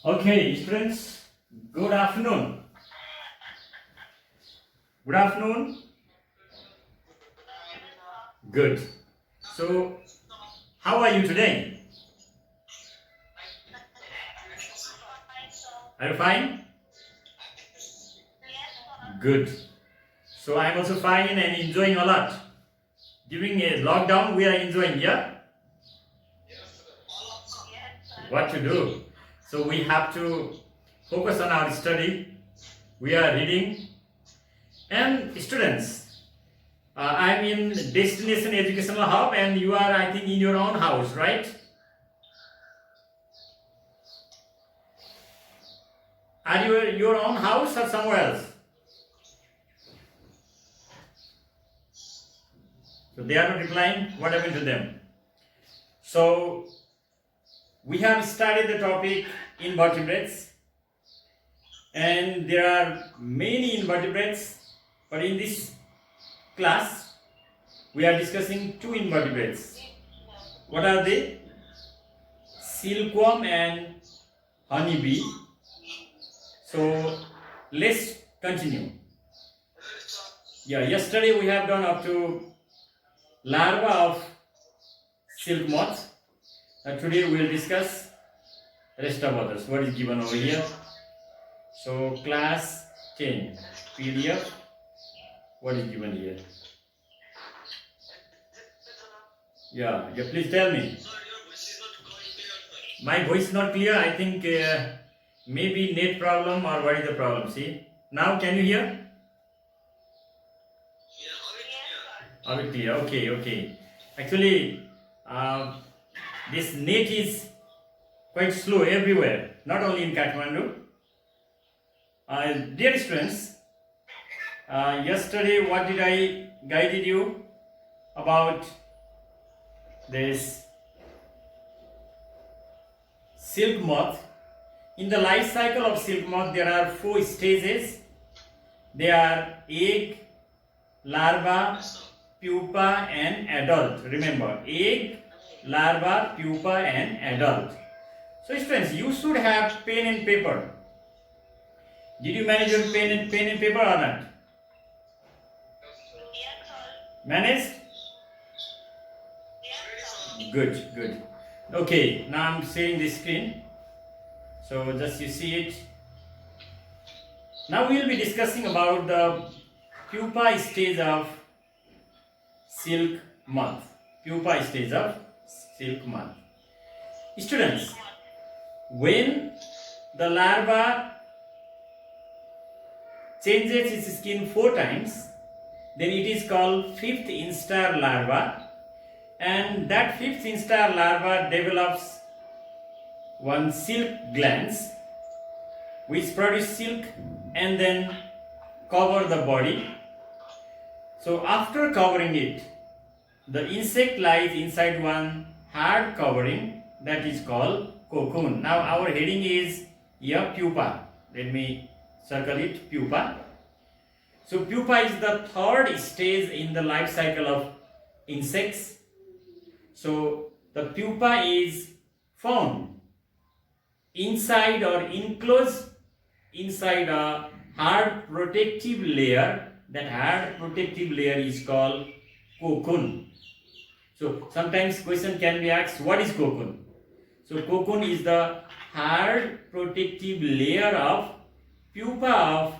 Okay, students, good afternoon. Good afternoon. Good. So, how are you today? Are you fine? Good. So, I'm also fine and enjoying a lot. During a lockdown, we are enjoying, yeah? What to do? So, we have to focus on our study. We are reading. And, students, I'm in Destination Educational Hub, and you are, I think, in your own house, right? Are you in your own house or somewhere else? So they are not replying. What happened to them? So we have started the topic invertebrates, and there are many invertebrates, but in this class we are discussing two invertebrates. What are they? Silkworm and honeybee. So let's continue. Yeah, yesterday we have done up to larva of silk moth. Today we will discuss rest of others. What is given over here? So class 10 PDF. What is given here? Yeah, please tell me. My voice is not clear. I think maybe net problem, or what is the problem? See, now can you hear? Are we clear? Okay. Actually, this net is quite slow everywhere, not only in Kathmandu. Dear students, yesterday what did I guided you about this silk moth? In the life cycle of silk moth, there are 4 stages. They are egg, larva, pupa and adult. Remember, egg, larva, pupa and adult. So students, you should have pen and paper. Did you manage your pen and paper or not? Managed? Good. Okay, now I'm sharing the screen. So just you see it. Now we will be discussing about the pupa stage of silk moth. Pupa stage of silk moth. Students, when the larva changes its skin 4 times, then it is called 5th instar larva, and that 5th instar larva develops one silk glands which produce silk and then cover the body. So after covering it, the insect lies inside one hard covering that is called cocoon. Now our heading is here pupa. Let me circle it, pupa. So pupa is the 3rd stage in the life cycle of insects. So the pupa is found inside or enclosed inside a hard protective layer. That hard protective layer is called cocoon. So sometimes question can be asked, what is cocoon? So cocoon is the hard protective layer of pupa of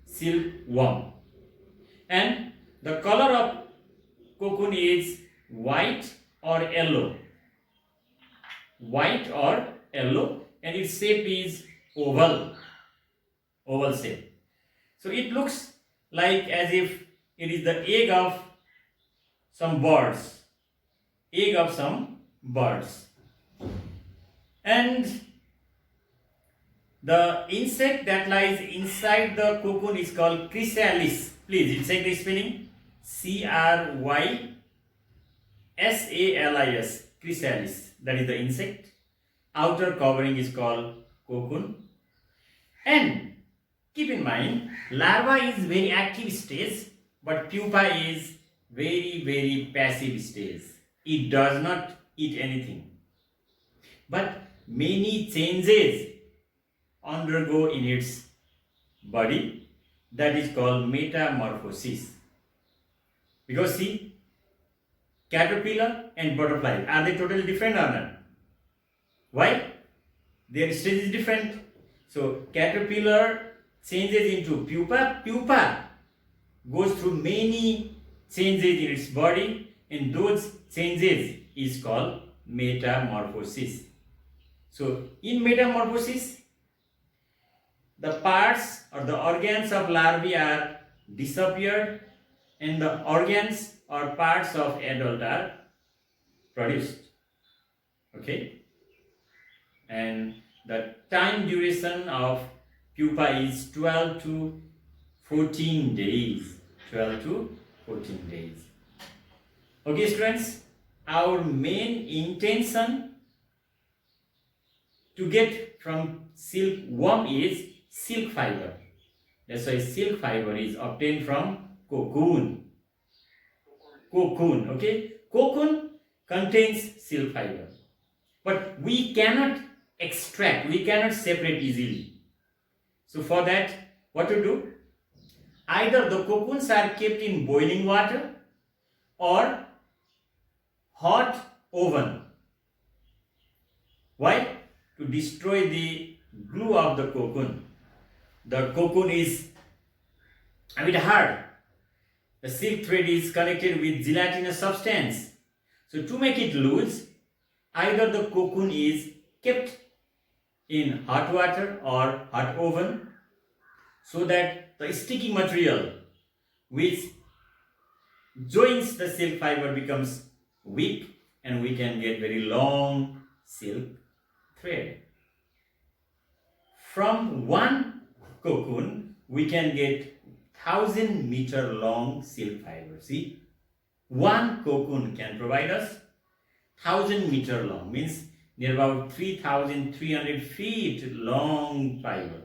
silkworm, and the color of cocoon is white or yellow, and its shape is oval shape. So it looks like as if it is the egg of some birds, and the insect that lies inside the cocoon is called chrysalis. Please check the spelling, Chrysalis, chrysalis. That is the insect. Outer covering is called cocoon. And keep in mind, larva is very active stage, but pupa is very passive stage. It does not eat anything. But many changes undergo in its body, that is called metamorphosis. Because see, caterpillar and butterfly, are they totally different or not? Why? Their stage is different. So caterpillar changes into pupa. Pupa goes through many changes in its body, and those changes is called metamorphosis. So in metamorphosis, the parts or the organs of larvae are disappeared, and the organs or parts of adult are produced. Okay, and the time duration of pupa is 12 to 14 days. 12 to 14 days. Okay, students, our main intention to get from silkworm is silk fiber. That's why silk fiber is obtained from cocoon. Cocoon, okay? Cocoon contains silk fiber. But we cannot extract, we cannot separate easily. So for that, what to do? Either the cocoons are kept in boiling water or hot oven. Why? To destroy the glue of the cocoon. The cocoon is a bit hard. The silk thread is connected with gelatinous substance. So to make it loose, either the cocoon is kept in hot water or hot oven, so that the sticky material which joins the silk fiber becomes weak, and we can get very long silk thread. From one cocoon we can get 1,000-meter long silk fiber. See, one cocoon can provide us 1,000-meter long, means near about 3,300 feet long fiber.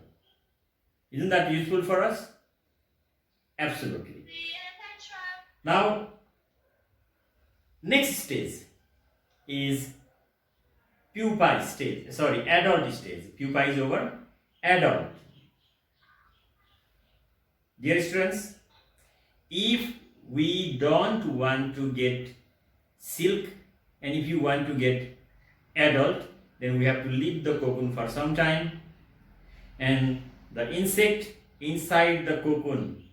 Isn't that useful for us? Absolutely. Now, next stage is pupa stage. Sorry, adult stage. Pupa is over. Adult. Dear students, if we don't want to get silk, and if you want to get adult, then we have to leave the cocoon for some time, and the insect inside the cocoon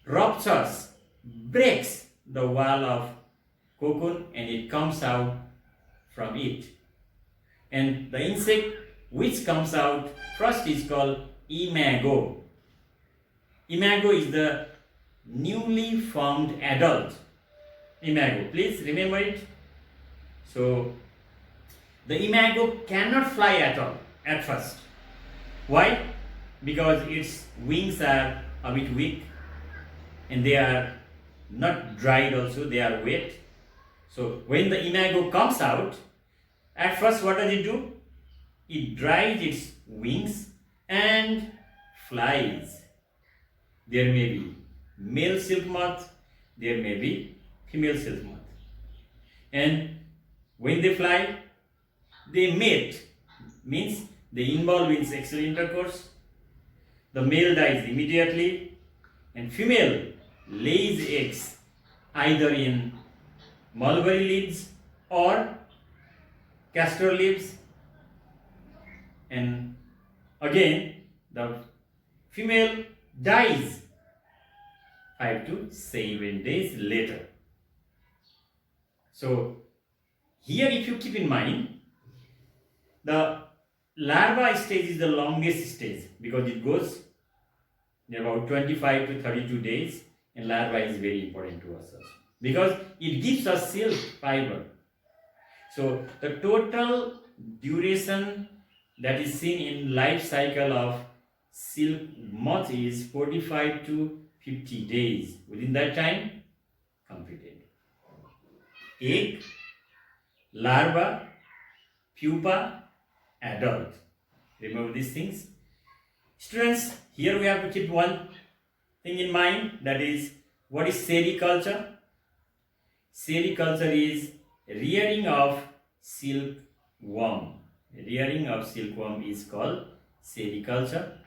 ruptures, breaks the wall of cocoon, and it comes out from it. And the insect which comes out first is called imago. Imago is the newly formed adult. Imago, please remember it. So the imago cannot fly at all at first. Why? Because its wings are a bit weak, and they are not dried also, they are wet. So when the imago comes out, at first what does it do? It dries its wings and flies. There may be male silk moth, there may be female silk moth. And when they fly, they mate, means they involve in sexual intercourse. The male dies immediately, and female lays eggs either in mulberry leaves or castor leaves, and again the female dies 5 to 7 days later. So here, if you keep in mind, the larva stage is the longest stage because it goes about 25 to 32 days, and larva is very important to us because it gives us silk fiber. So the total duration that is seen in life cycle of silk moth is 45 to 50 days. Within that time, completed. Egg, larva, pupa, adult. Remember these things. Students, here we have to keep one thing in mind, that is, what is sericulture? Sericulture is rearing of silkworm. rearing of silkworm is called sericulture.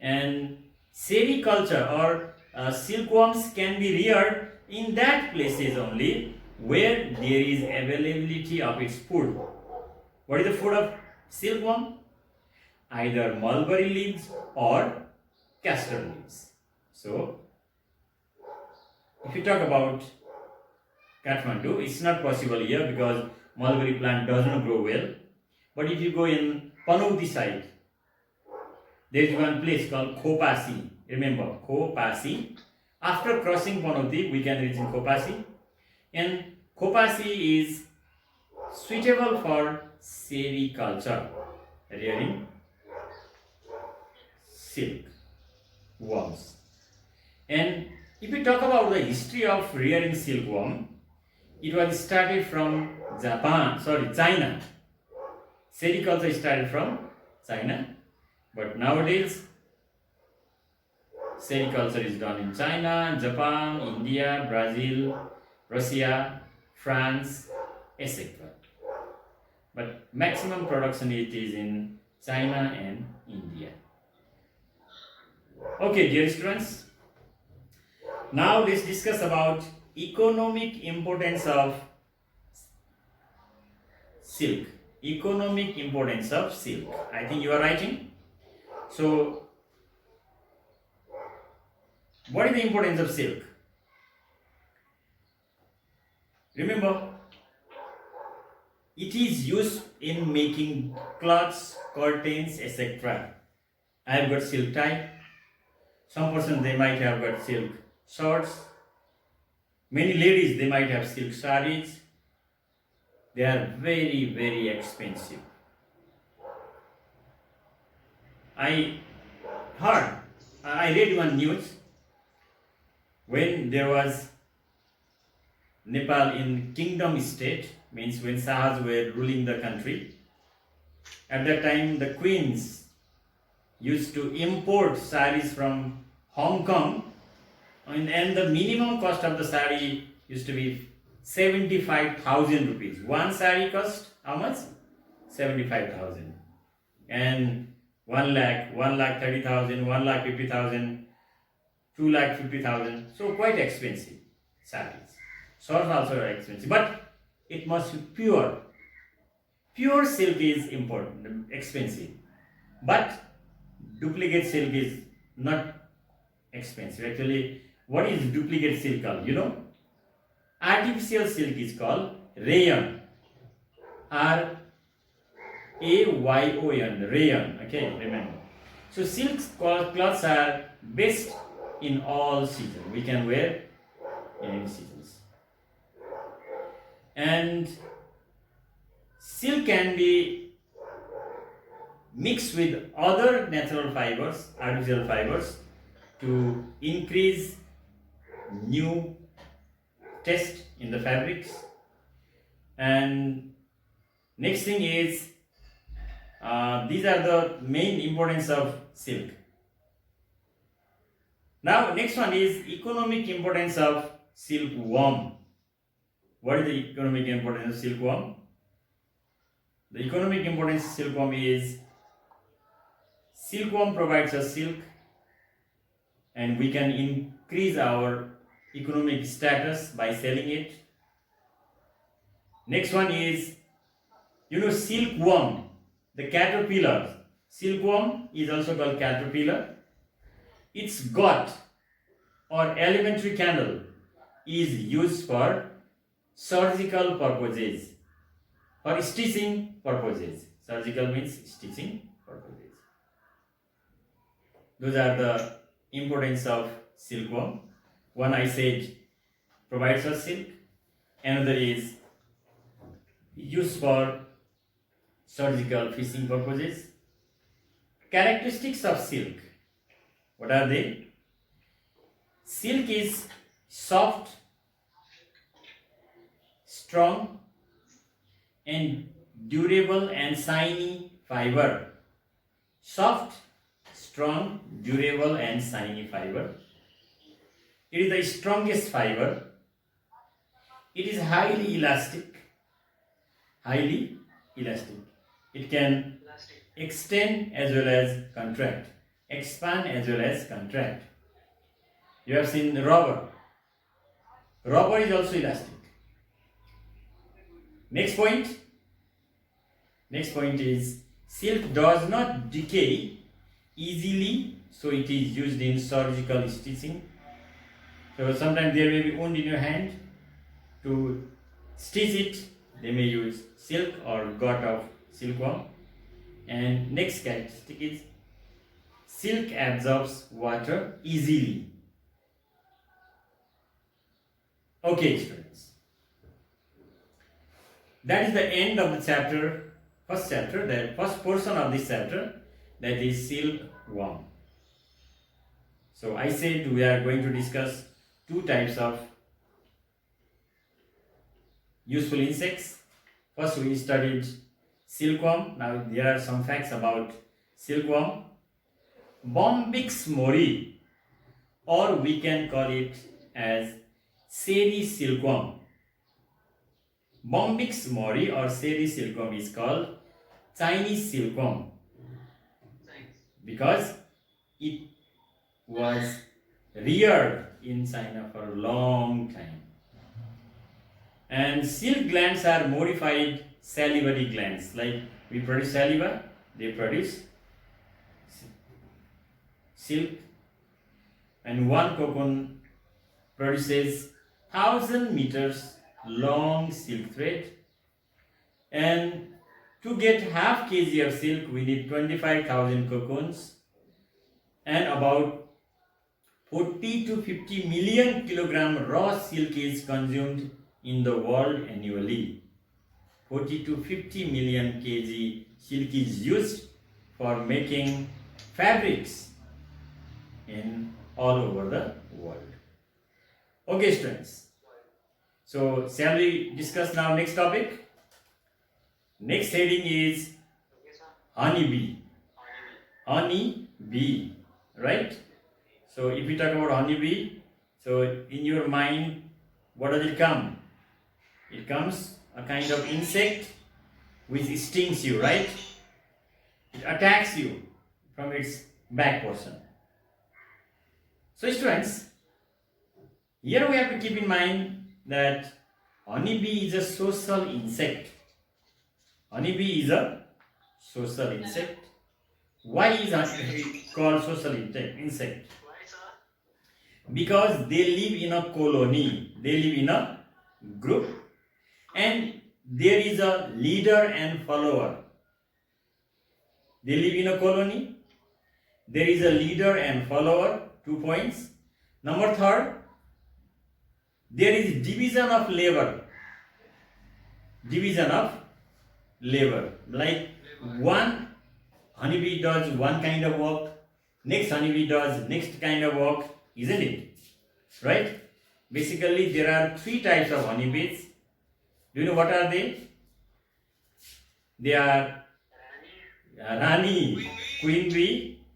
And sericulture or silkworms can be reared in that places only where there is availability of its food. What is the food of silkworm? Either mulberry leaves or castor leaves. So, if you talk about Kathmandu, it's not possible here because mulberry plant does not grow well. But if you go in Panauti side, there is one place called Khopasi. Remember, Khopasi. After crossing Panauti, we can reach in Khopasi. And Khopasi is suitable for sericulture, rearing silk worms. And if we talk about the history of rearing silkworm, it was started from China. Sericulture started from China, but nowadays sericulture is done in China, Japan, India, Brazil, Russia, France, etc. But maximum production it is in China and India. Okay, dear students. Now let's discuss about economic importance of silk. Economic importance of silk. I think you are writing. So, what is the importance of silk? Remember, it is used in making cloths, curtains, etc. I have got silk tie. Some person they might have got silk shorts. Many ladies they might have silk sarees. They are very, very expensive. I read one news when there was Nepal in kingdom state, means when Shahs were ruling the country. At that time the queens used to import sarees from Hong Kong, and the minimum cost of the saree used to be 75,000 rupees. One saree cost how much? 75,000. And 1 lakh, 1,30,000, 1,50,000, 2,50,000. So quite expensive sarees. Shorts also are expensive, but it must be pure. Pure silk is important, expensive, but duplicate silk is not expensive. Actually, what is duplicate silk called? You know, artificial silk is called rayon. R-A-Y-O-N, rayon. Okay, remember. So silk cloths are best in all seasons. We can wear in any seasons. And silk can be mixed with other natural fibers, artificial fibers, to increase new taste in the fabrics. And next thing is these are the main importance of silk. Now next one is economic importance of silkworm. What is the economic importance of silkworm? The economic importance of silkworm is silkworm provides us silk and we can increase our economic status by selling it. Next one is, you know, silkworm, the caterpillar. Silkworm is also called caterpillar. Its gut or elementary canal is used for surgical purposes or stitching purposes. Surgical means stitching purposes. Those are the importance of silkworm. One I said provides us silk. Another is used for surgical fishing purposes. Characteristics of silk. What are they? Silk is soft, strong, and durable and shiny fiber. Soft, strong, durable, and shiny fiber. It is the strongest fiber. It is highly elastic. Highly elastic. It can extend as well as contract, expand as well as contract. You have seen rubber. Rubber is also elastic. Next point. Next point is silk does not decay easily, so it is used in surgical stitching. So sometimes there may be wound in your hand. To stitch it, they may use silk or gut of silkworm. And next characteristic is silk absorbs water easily. Okay, students. That is the end of the chapter, first chapter, the first portion of this chapter, that is silkworm. So I said we are going to discuss two types of useful insects. First we studied silkworm. Now there are some facts about silkworm. Bombyx mori, or we can call it as Seri silkworm. Bombyx mori or Seri silkworm is called Chinese silkworm because it was reared in China for a long time. And silk glands are modified salivary glands. Like we produce saliva, they produce silk. And one cocoon produces 1,000 meters long silk thread. And to get half kg of silk, we need 25,000 cocoons and about 40 to 50 million kilogram raw silk is consumed in the world annually. 40 to 50 million kg silk is used for making fabrics in all over the world. Okay, students. So, shall we discuss now next topic? Next heading is honeybee. Honeybee, right? So, if we talk about honeybee, so in your mind, what does it come? It comes a kind of insect which stings you, right? It attacks you from its back portion. So, students, here we have to keep in mind that honeybee is a social insect. Honeybee is a social insect. Why is it called social insect? Because they live in a colony, they live in a group, and there is a leader and follower. They live in a colony, there is a leader and follower, 2 points. Number third, there is division of labor. Division of labor. Like one honeybee does one kind of work, next honeybee does next kind of work, isn't it? Right? Basically, there are 3 types of honeybees. Do you know what are they? They are Rani, queen bee,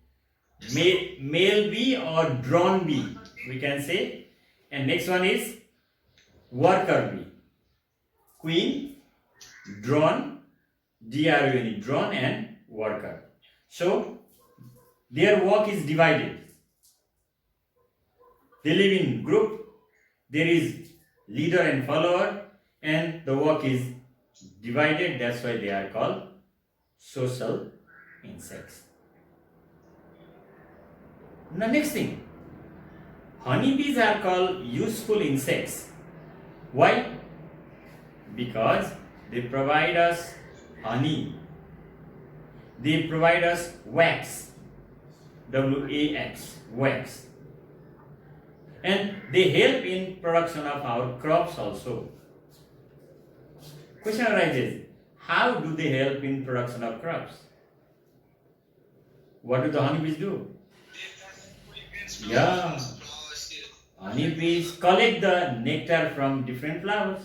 male bee or drone bee, we can say. And next one is worker bee. Queen, drone, D-R-O-N-E, drone and worker. So, their work is divided. They live in group, there is leader and follower, and the work is divided. That's why they are called social insects. Now next thing, honeybees are called useful insects. Why? Because they provide us honey. They provide us wax. W-A-X, wax. And they help in production of our crops also. Question arises, how do they help in production of crops? What do the honeybees do? Yeah, honeybees collect the nectar from different flowers.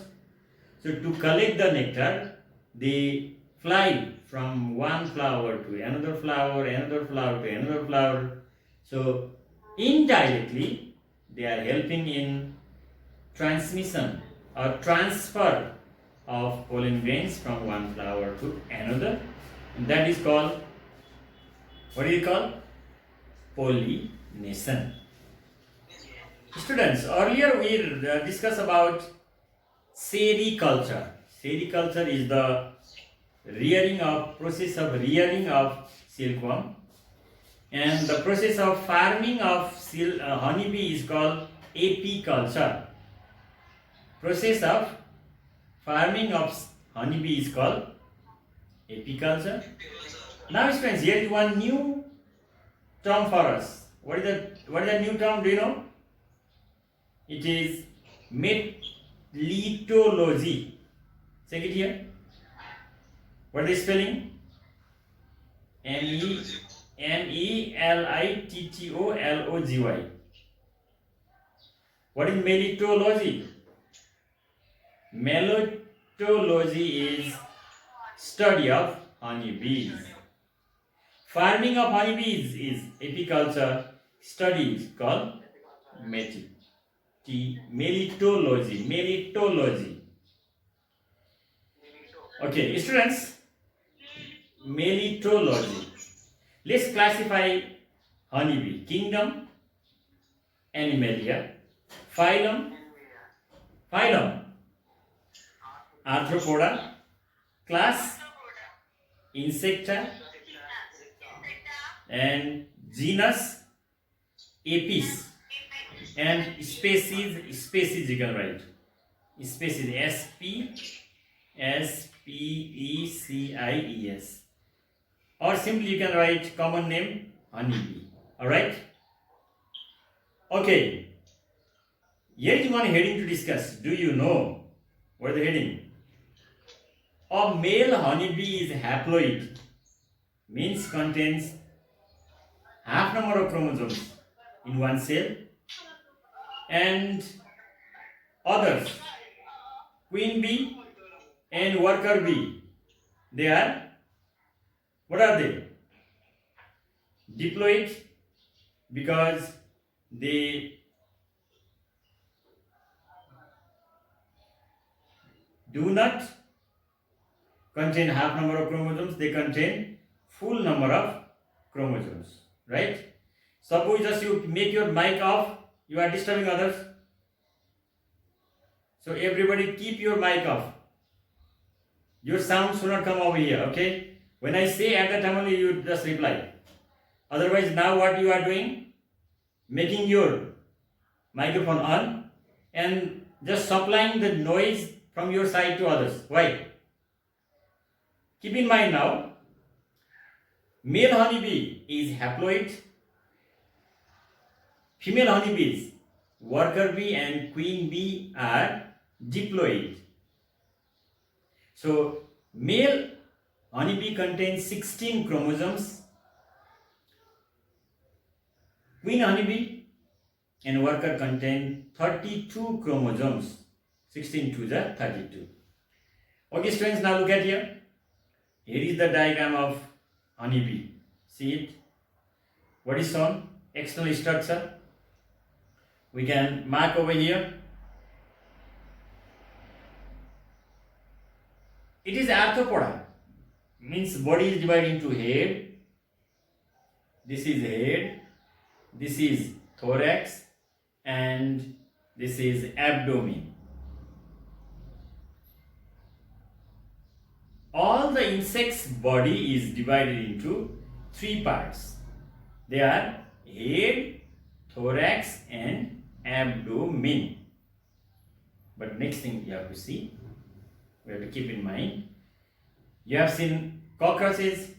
So to collect the nectar, they fly from one flower to another flower, another flower to another flower. So indirectly, they are helping in transmission or transfer of pollen grains from one flower to another. That is called, what is it called? Pollination. Students, earlier we discussed about sericulture. Sericulture is the process of rearing of silkworm, and the process of farming of honeybee is called apiculture. Process of farming of honeybee is called apiculture. Now students, here is one new term for us. What is the new term? Do you know? It is metallurgy. Check it here. What is the spelling? Metallurgy. What is metallurgy? Metallurgy is study of honeybees. Farming of honeybees is apiculture. Study is called metallurgy. Okay, students, metallurgy. Let's classify honeybee. Kingdom, Animalia. Phylum, Arthropoda. Class, Insecta. And genus, Apis. And species you can write. Species, SPECIES. Or simply you can write common name, honeybee. Alright? Okay. Here is one heading to discuss. Do you know what is the heading? A male honeybee is haploid, means contains half number of chromosomes in one cell, and others, queen bee and worker bee, they are, what are they? Diploid, because they do not contain half number of chromosomes, they contain full number of chromosomes, right? Suppose just you make your mic off, you are disturbing others. So everybody keep your mic off. Your sound should not come over here, okay? When I say at the time only, you just reply. Otherwise, now what you are doing? Making your microphone on and just supplying the noise from your side to others. Why? Keep in mind now, male honeybee is haploid, female honeybees, worker bee and queen bee are diploid. So, male honeybee contains 16 chromosomes, queen honeybee and worker contain 32 chromosomes. 16 to the 32. Okay students, now look at here. Here is the diagram of honeybee. See it? What is shown? External structure. We can mark over here. It is arthropoda. Means body is divided into head. This is head. This is thorax. And this is abdomen. All the insect's body is divided into three parts. They are head, thorax and abdomen. But next thing you have to see, we have to keep in mind, you have seen cockroaches,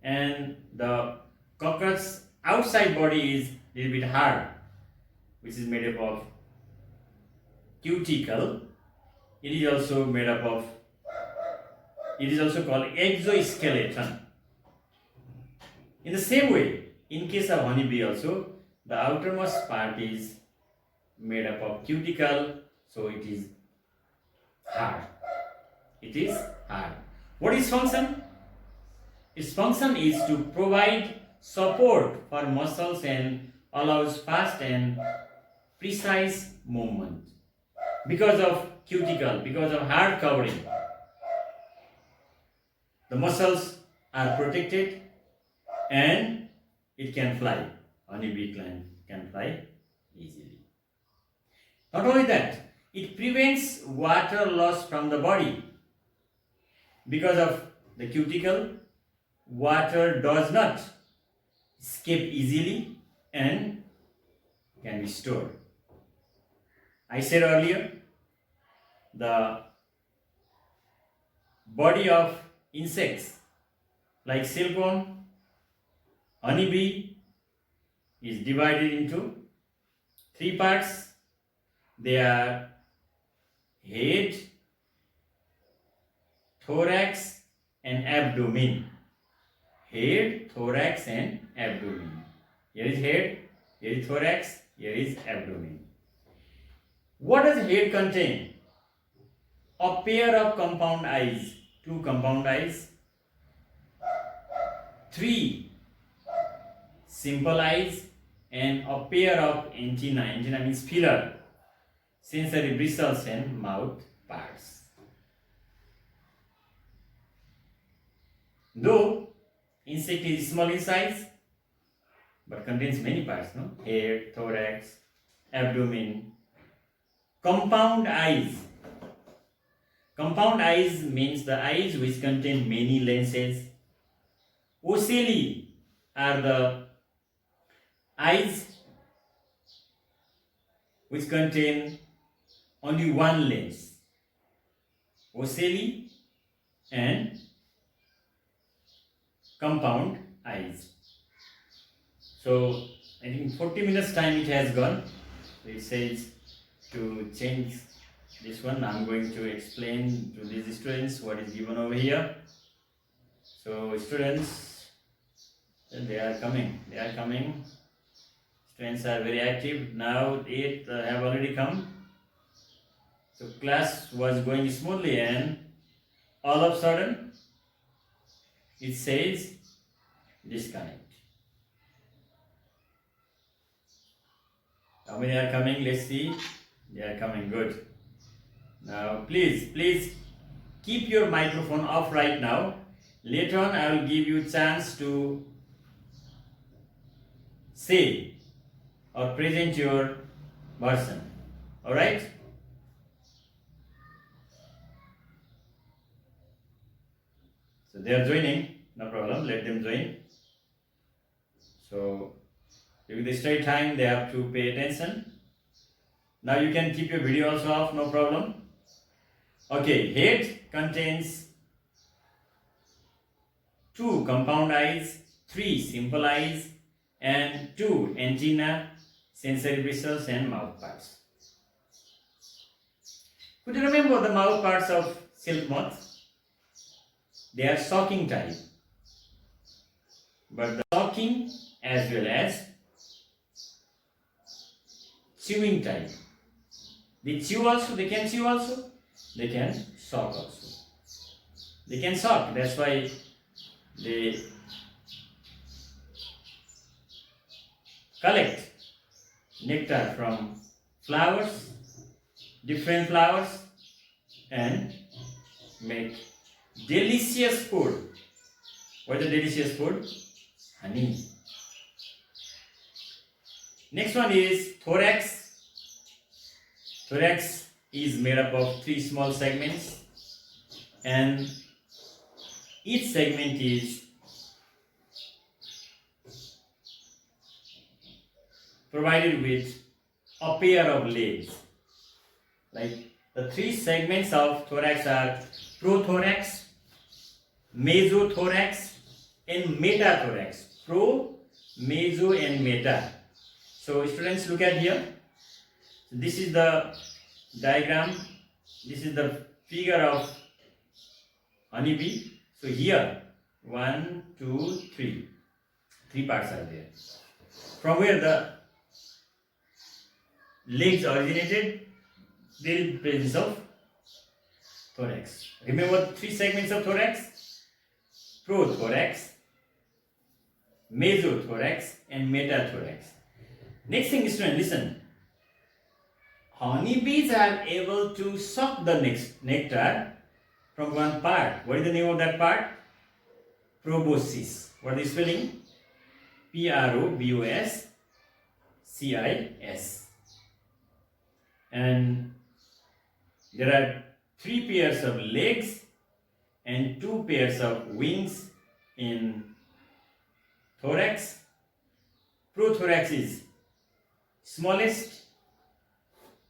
and the cockroach outside body is a little bit hard, which is made up of cuticle. It is also made up of, it is also called exoskeleton. In the same way, in case of honeybee also, the outermost part is made up of cuticle, so it is hard. It is hard. What is function? Its function is to provide support for muscles and allows fast and precise movement. Because of cuticle, because of hard covering. The muscles are protected and it can fly. Honeybee can fly easily. Not only that, it prevents water loss from the body. Because of the cuticle, water does not escape easily and can be stored. I said earlier, the body of insects like silkworm, honeybee is divided into three parts. They are head, thorax and abdomen. Head, thorax and abdomen. Here is head, here is thorax, here is abdomen. What does head contain? A pair of compound eyes, 2 compound eyes, 3 simple eyes, and a pair of antenna. Antenna means feeler, sensory bristles and mouth parts. Though insect is small in size, but contains many parts, no? Head, thorax, abdomen. Compound eyes. Compound eyes means the eyes which contain many lenses. Ocelli are the eyes which contain only one lens. Ocelli and compound eyes. So I think 40 minutes time it has gone. It says to change this one. I'm going to explain to these students what is given over here. So students, they are coming. Students are very active. Now 8 have already come. So class was going smoothly and all of a sudden it says disconnect. How many are coming? Let's see. They are coming. Good. Now please keep your microphone off right now. Later on I will give you chance to say or present your version. Alright? So they are joining. No problem. Let them join. So during the study time, they have to pay attention. Now you can keep your video also off, no problem. Okay, head contains 2 compound eyes, 3 simple eyes, and 2 antenna, sensory bristles, and mouth parts. Could you remember the mouth parts of silk moth? They are sucking type, but the sucking as well as chewing type. They chew also, they can chew also, they can suck also. They can suck, that's why they collect nectar from flowers, different flowers, and make delicious food. What is the delicious food? Honey. Next one is thorax. Thorax is made up of 3 small segments, and each segment is provided with a pair of legs. Like the 3 segments of thorax are prothorax, mesothorax, and metathorax. Pro, meso, and meta. So students, look at here. This is the diagram. This is the figure of honeybee. So here 1, 2, 3. 3 parts are there. From where the legs originated, there is presence of thorax. Remember 3 segments of thorax? Prothorax, mesothorax, and metathorax. Next thing, student, listen. Honeybees are able to suck the nectar from one part. What is the name of that part? proboscis. What is spelling? Proboscis. And there are 3 pairs of legs and 2 pairs of wings in thorax. Prothorax is smallest,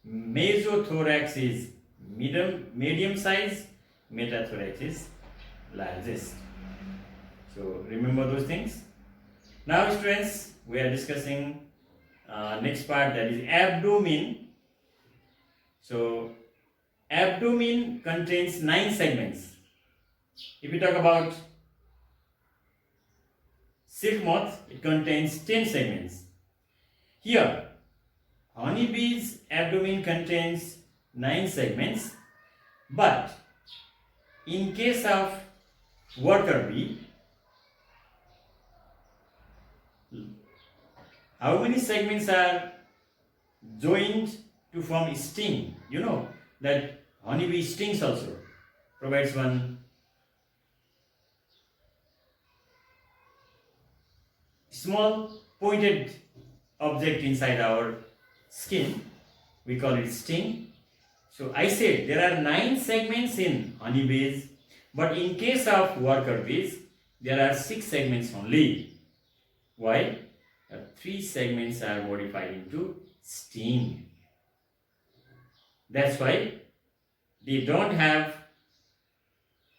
mesothorax is medium size, metathorax is largest. So remember those things. Now students, we are discussing next part, that is abdomen. So abdomen contains 9 segments. If we talk about silk moth, it contains 10 segments. Here, honeybee's abdomen contains 9 segments, but in case of worker bee, how many segments are joined to form sting? You know that honeybee stings also, provides one small pointed object inside our skin. We call it sting. So I said there are 9 segments in honeybees, but in case of worker bees, there are 6 segments only. Why? 3 segments are modified into sting. That's why they don't have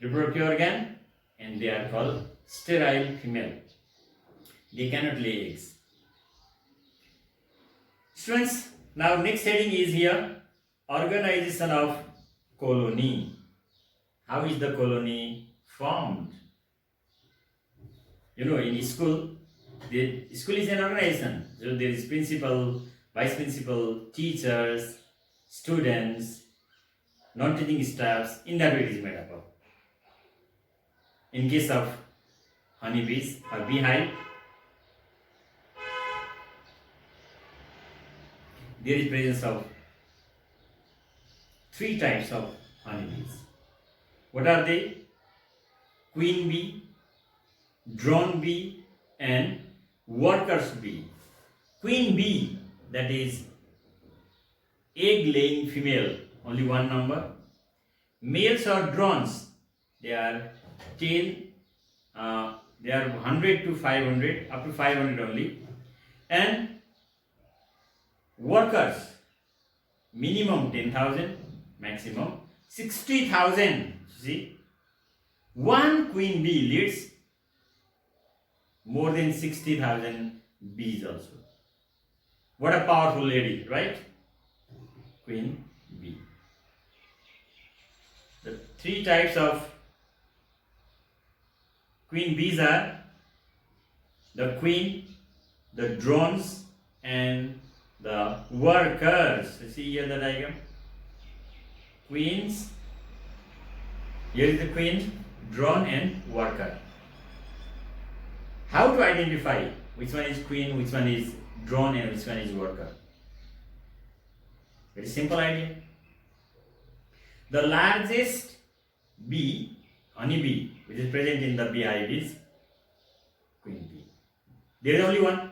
reproductive organ and they are called sterile female. They cannot lay eggs. Students, now next heading is here, organization of colony. How is the colony formed? You know, in school, the school is an organization. So there is principal, vice principal, teachers, students, non-teaching staffs. In that way it is made up of. In case of honeybees or beehive, there is presence of 3 types of honeybees. What are they? Queen bee, drone bee, and workers bee. Queen bee, that is egg laying female, only 1 number. Males or drones, they are 10, they are 100 to 500, up to 500 only. And workers, minimum 10,000, maximum 60,000. See, 1 queen bee leads more than 60,000 bees also. What a powerful lady, right? Queen bee. The 3 types of queen bees are the queen, the drones, and the workers. You see here the diagram. Queens. Here is the queen, drone, and worker. How to identify which one is queen, which one is drone, and which one is worker? Very simple idea. The largest bee, honeybee, which is present in the beehive is queen bee. There is only one.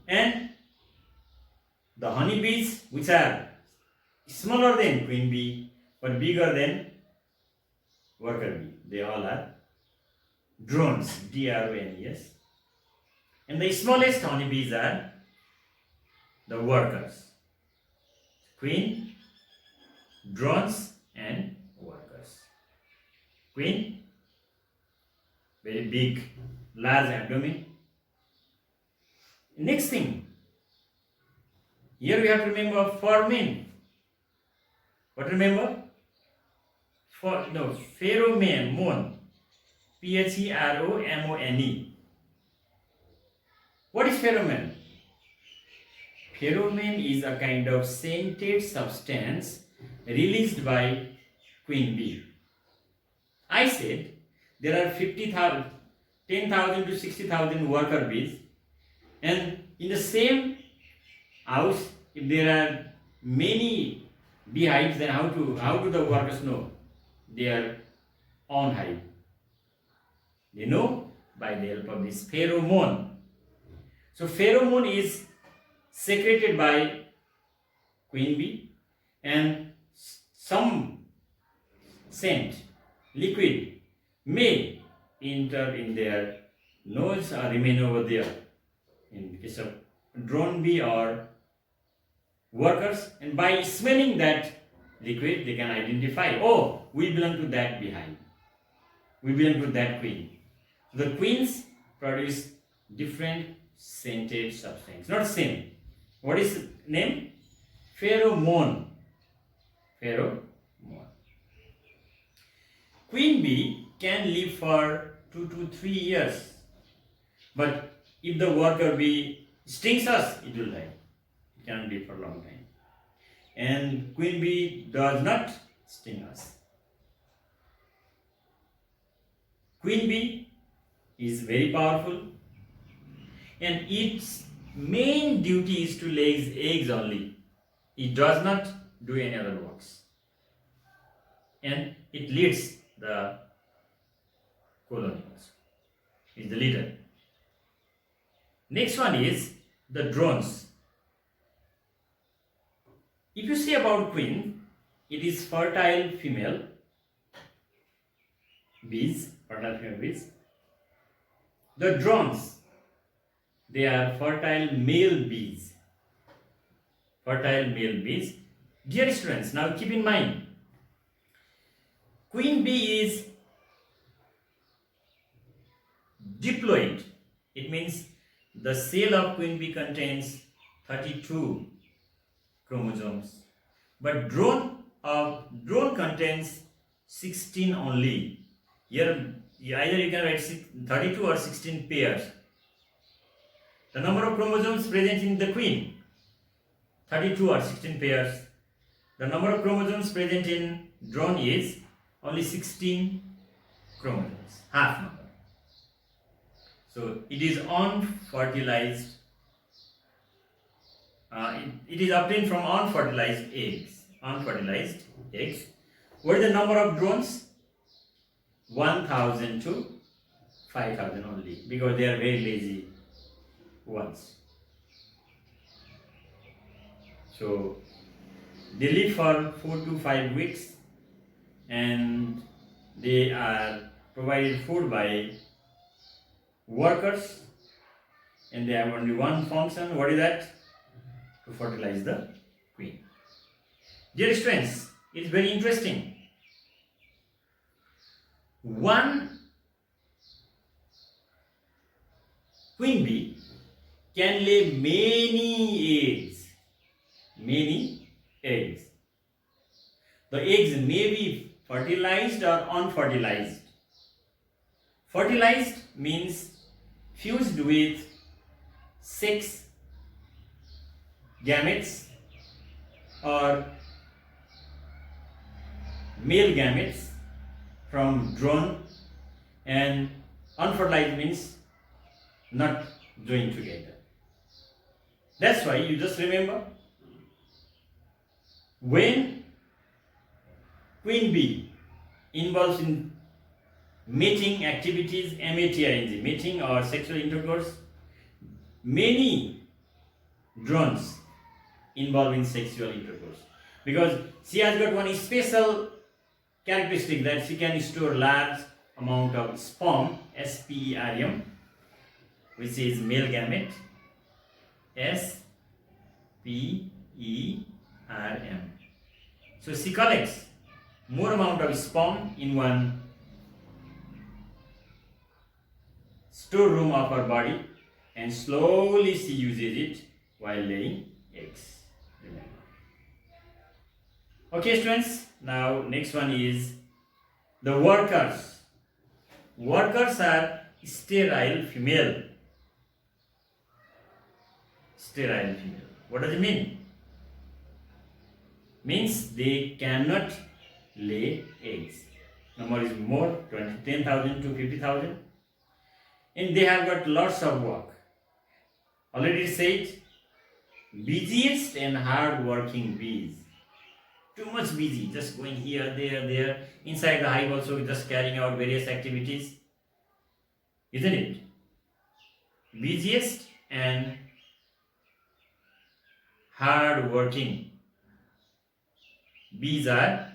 And the honeybees, which are smaller than queen bee but bigger than worker bee, they all are drones, D-R-O-N-E-S. And the smallest honeybees are the workers, queen, drones, and workers. Queen, very big, large abdomen. Next thing, here we have to remember Faraman. What remember? Pheromone. Pheromone. What is pheromone? Pheromone is a kind of scented substance released by queen bee. I said there are 50,000, 10,000 to 60,000 worker bees, and in the same house, if there are many beehives, then how do the workers know their own hive? They know by the help of this pheromone. So pheromone is secreted by queen bee, and some scent, liquid, may enter in their nose or remain over there. In case of drone bee or workers, and by smelling that liquid, they can identify, oh, we belong to that beehive. We belong to that queen. The queens produce different scented substance, not same. What is the name? Pheromone. Pheromone. Queen bee can live for 2 to 3 years, but if the worker bee stings us, it will die. It cannot live for a long time. And queen bee does not sting us. Queen bee is very powerful, and its main duty is to lay eggs only. It does not do any other works, and it leads the colony also. It is the leader. Next one is the drones. If you say about queen, it is fertile female bees, fertile female bees. The drones, they are fertile male bees. Fertile male bees. Dear students, now keep in mind, queen bee is diploid. It means the cell of queen bee contains 32 chromosomes, but drone contains 16 only. Here either you can write 32 or 16 pairs. The number of chromosomes present in the queen, 32 or 16 pairs. The number of chromosomes present in drone is only 16 chromosomes, half number. So it is unfertilized. It is obtained from unfertilized eggs. Unfertilized eggs. What is the number of drones? 1,000 to 5,000 only, because they are very lazy ones. So they live for 4 to 5 weeks, and they are provided food by workers, and they have only one function. What is that? To fertilize the queen. Dear students, it is very interesting. One queen bee can lay many eggs. Many eggs. The eggs may be fertilized or unfertilized. Fertilized means fused with 6 gametes or male gametes from drone, and unfertilized means not joined together. That's why you just remember, when queen bee involves in mating activities, MATING, mating or sexual intercourse, many drones involve in sexual intercourse, because she has got one special characteristic that she can store large amount of sperm, sperm, which is male gamete, sperm. So she collects more amount of sperm in one storeroom of her body, and slowly she uses it while laying eggs. Remember. Okay, students, now next one is the workers. Workers are sterile female. Sterile female. What does it mean? Means they cannot lay eggs. Number is more, 10,000 to 50,000. And they have got lots of work. Already said, busiest and hard working bees. Too much busy, just going here, there. Inside the hive also just carrying out various activities. isn't it? Busiest and hard working. Bees are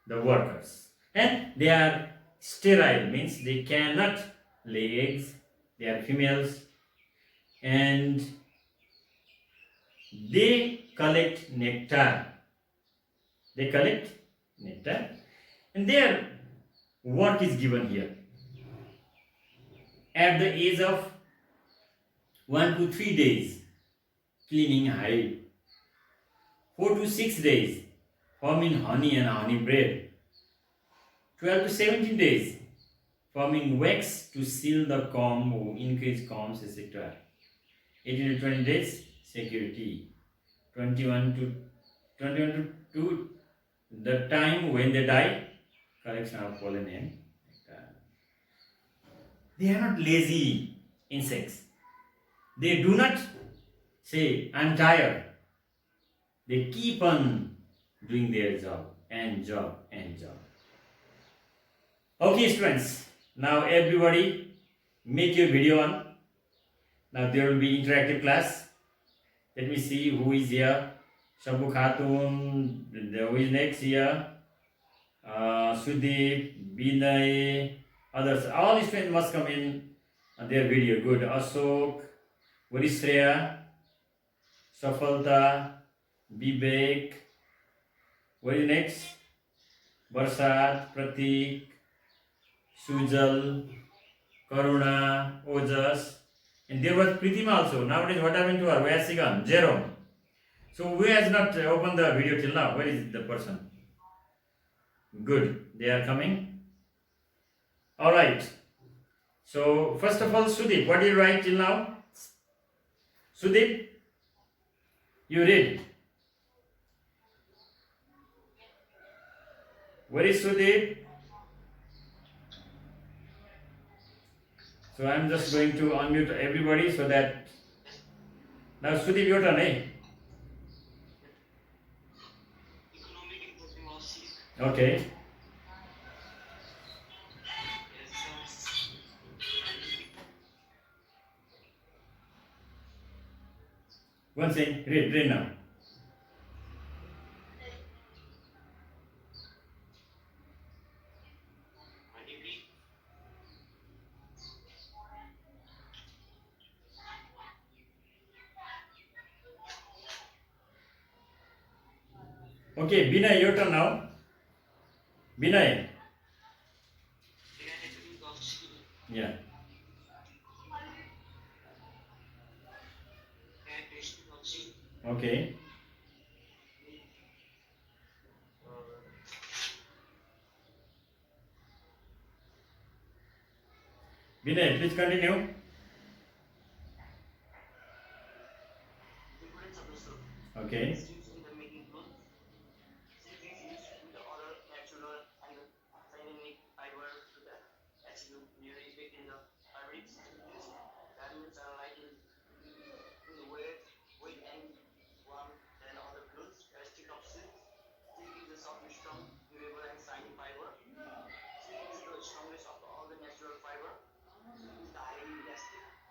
the workers, and they are sterile, means they cannot lay eggs. They are females, and they collect nectar. They collect nectar, and their work is given here. At the age of 1 to 3 days, cleaning hive. 4 to 6 days, forming honey and honey bread. 12 to 17 days, forming wax to seal the comb or increase combs, etc. 18 to 20 days, security. 21 to the time when they die, collection of pollen and nectar. They are not lazy insects. They do not say, I'm tired. They keep on doing their job and job and job. Okay, students, now everybody make your video on. Now there will be interactive class. Let me see who is here. Shabu Khatun, who is next here? Sudeep, Binay, others. All the students must come in their video. Good. Ashok, Varishreya, Safalta, Vivek. What is next? Barsat, Pratik, Sujal, Karuna, Ojas, and there was Pritima also. Nowadays, what happened to her? Where has she gone? Jerome. So, who has not opened the video till now? Where is the person? Good, they are coming. Alright. So, first of all, Sudeep, what did you write till now? Sudeep, you read. Where is Sudeep? So, I am just going to unmute everybody so that. Now, Sudeep, your turn, eh? Okay. One thing, read now. Okay, Binay, your turn now. Binay. Yeah. Okay. Binay, please continue. Okay.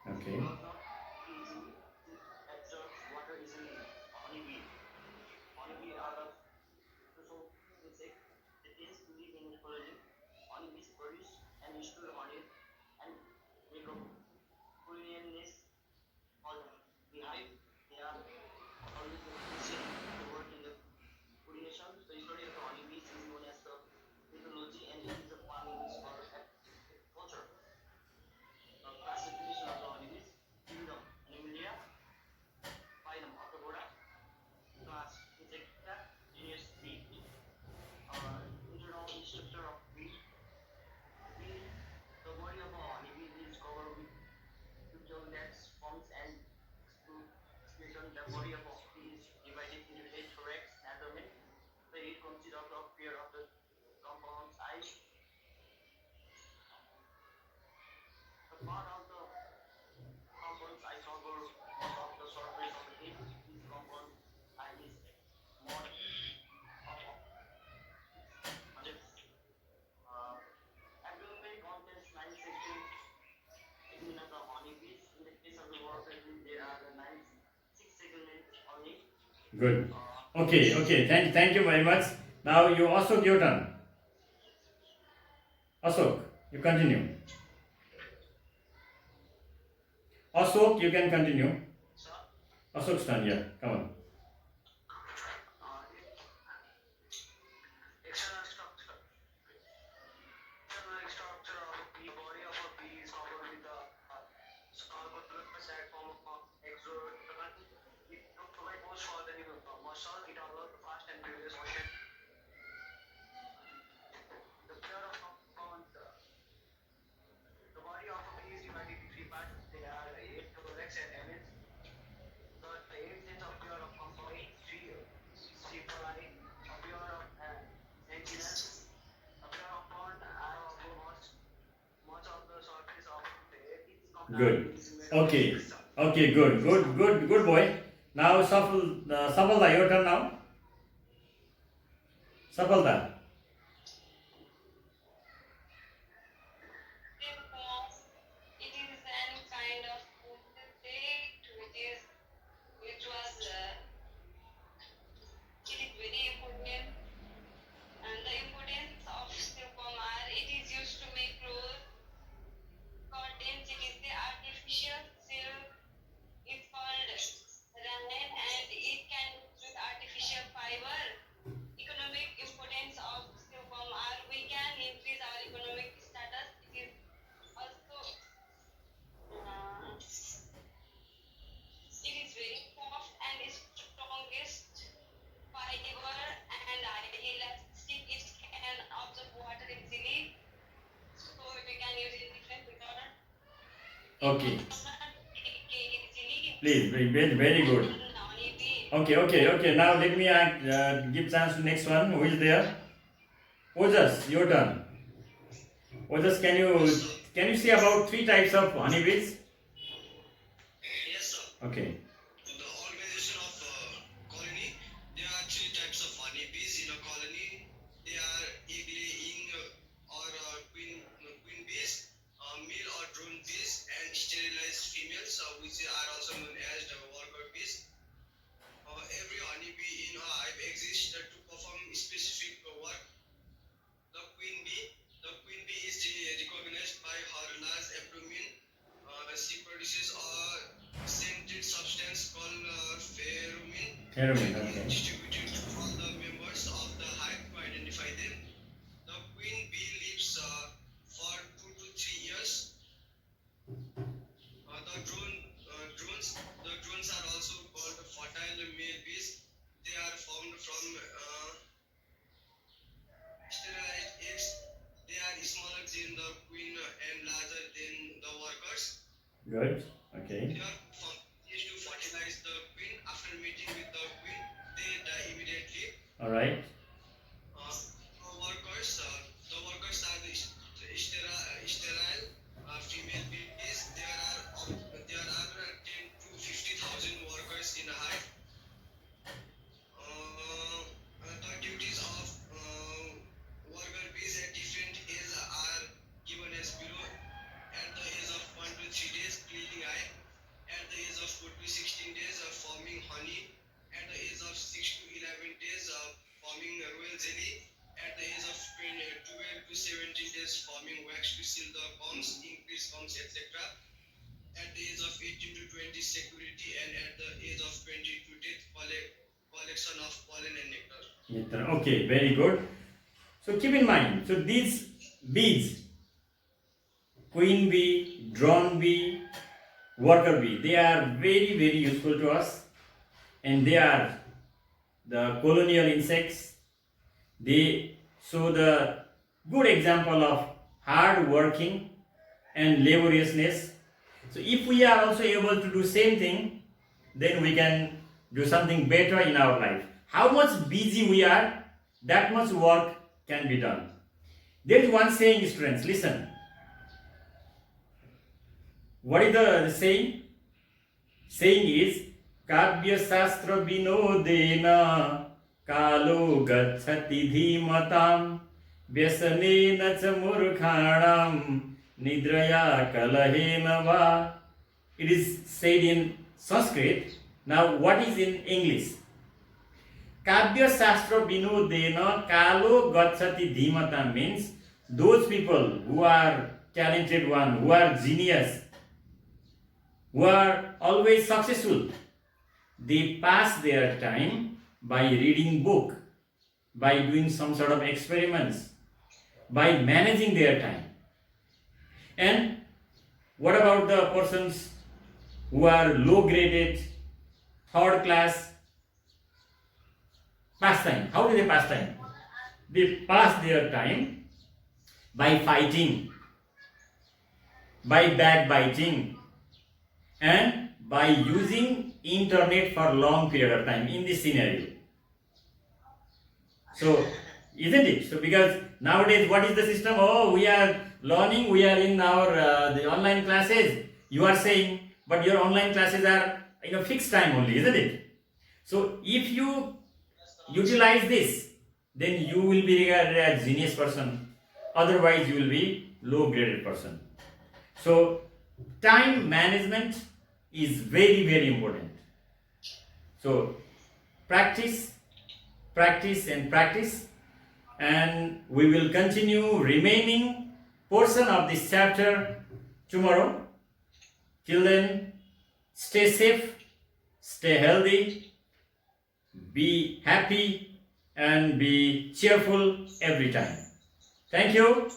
Okay. Good. Okay, okay. Thank you very much. Now you Ashok, your turn. Ashok, you continue. Ashok, you can continue. Ashok's turn, yeah. Come on. Good. Okay. Okay, good boy. Now Safalda, your turn now. Safalda. Silkworm, it is an kind of Pupa Stage which was it is very important, and the importance of silkworm are it is used to make clothes, cottons. It is the artificial silk. It's called ramen, and it can use artificial fiber. Economic importance of silkworm are we can increase our economic status. It is also it is very soft and is strongest fiber and elastic. It can absorb water easily, so we can use it in different methods. It Okay. does not decay easily. Please, very good. Honeybee. Okay. Now let me give chance to next one. Who is there? Ojas, your turn. Ojas, can you say about three types of honeybees? Yes, sir. Okay. The organization of colony, there are three types of honeybees in a colony. They are egg laying or queen bees, male or drone bees, and sterilized females, which are also known as the worker bees. Every honeybee in a hive exists to perform specific work. The queen bee is recognized by her large abdomen. She produces a scented substance called pheromone. Pheromone, It okay. is distributed to all the members of the hive to identify them. The queen bee lives for 2 to 3 years. The drones are also called fertile male bees. They are formed from sterilized eggs. They are smaller than the queen and larger than the workers. Good. Okay. Their function is to fertilize the queen. After mating with the queen, they die immediately. All right. The workers are the sterile female bees. There are 10 to 50,000 workers in a hive. The duties of worker bees at different ages are given as below. At the age of 1 to 3 days, cleaning hive. At the age of 4 to 16 days, forming honey. At the age of 6 to 11 days, forming royal jelly. At the age of 12 to 17 days, forming wax to seal the combs, increase combs, etc. At the age of 18 to 20, security, and at the age of 20 to death, collection of pollen and nectar. Okay, very good. So keep in mind, so these bees, queen bee, drone bee, worker bee, they are very useful to us, and they are the colonial insects. They show the good example of hard working and laboriousness. So if we are also able to do same thing, then we can do something better in our life. How much busy we are, that much work can be done. There is one saying, students, listen. What is the saying? Saying is, Kavya Sastra Vinodena Kalo Gachati Dhimatam Vyasanena cha Murkhanam Nidraya Kalahena va. It is said in Sanskrit. Now, what is in English? काव्य शास्त्र विनोदेन कालो गच्छति धीमता means those people who are talented one, who are genius, who are always successful, they pass their time by reading book, by doing some sort of experiments, by managing their time. And what about the persons who are low graded, third class? Pass time. How do they pass time? They pass their time by fighting, by backbiting, and by using internet for long period of time in this scenario. So, isn't it? So, because nowadays, what is the system? Oh, we are learning, we are in our the online classes. You are saying, but your online classes are fixed time only, isn't it? So, if you utilize this, then you will be regarded as genius person. Otherwise, you will be low graded person. So, time management is very, very important. So, practice, practice and practice, and we will continue remaining portion of this chapter tomorrow. Till then, stay safe, stay healthy, be happy and be cheerful every time. Thank you.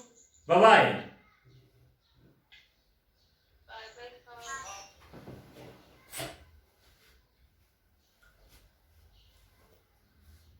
Bye-bye.